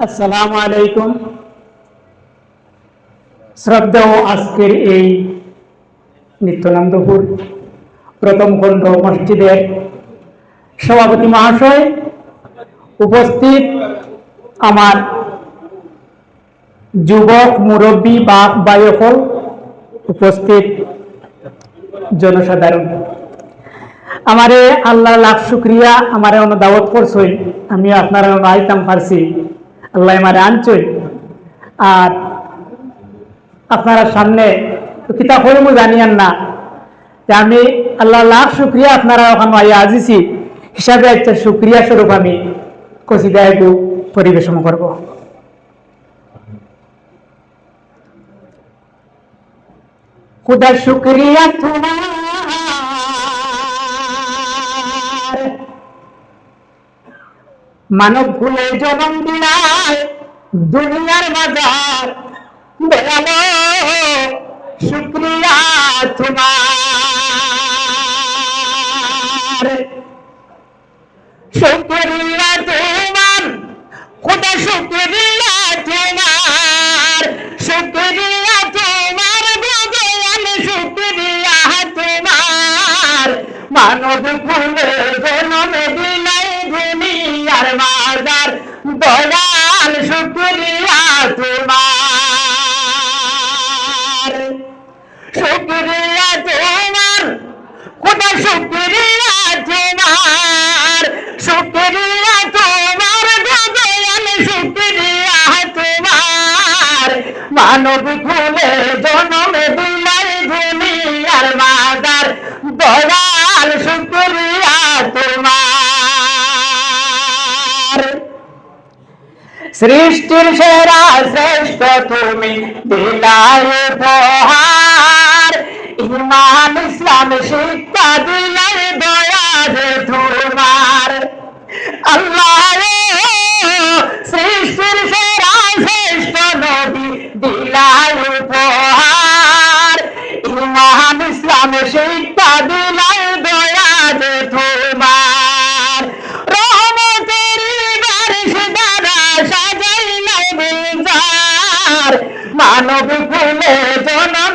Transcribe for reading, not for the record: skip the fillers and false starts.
আসসালামু আলাইকুম। শ্রদ্ধেয় আজকের এই নিত্যানন্দপুর প্রথম খণ্ড মসজিদের সভাপতি মহাশয়, উপস্থিত আমার যুবক মুরব্বী বাপ ভাইসকল, উপস্থিত জনসাধারণ, আমারে আল্লাহ লাখ শুক্রিয়া। আমারে দাওয়াত করছই, আমি আপনারা আইতাম পারছি, আল্লাহ আমারে আনছই। আর আপনারা সামনে কিতাব হইমু জানিয়ান না যে আমি আল্লাহ লাখ শুক্রিয়া আপনারা ওখানে আইয়া আজিছি হিসাবে একটা শুক্রিয়া স্বরূপ আমি কসিদা একটু পরিবেশন করব। খুদা শুক্রিয়া তোমার মানব ভুলে জন্ম দিলায় দুনিয়ার বাজার দয়ালো শুক্রিয়া তোমার, শুক্রিয়া তোমার, খুদা শুক্রিয়া তোমার, শুক্রিয়া তোমার, দয়াল শুক্রিয়া তোমার, মানব ভুলে জন্ম দিলাই দুনিয়ার বাজার দয়াল শুক্রিয়া তোমার, শুক্রিয়া তোমার, খুদা শুক্রিয়া তোমার, শুক্রিয়া তোমার, দয়াল শুক্রিয়া তোমার, মানব ভুলে জন্ম দিলাই দুনিয়ার বাজার দয়াল শুক্রিয়া তোমার। সৃষ্টির সেরা শ্রেষ্ঠ তুমি দিলাই উপহার, ইমান ইসলাম শিক্ষা দিলাই দয়া যে তোমার। আল্লাহ সৃষ্টির সেরা শ্রেষ্ঠ নবী দিলাই উপহার, ইমান ইসলাম শিক্ষা দিলাই দয়া যে তোমার। রহমতের বারিশ দ্বারা সাজাইলাই মিজার, মানব ভুলে জন্ম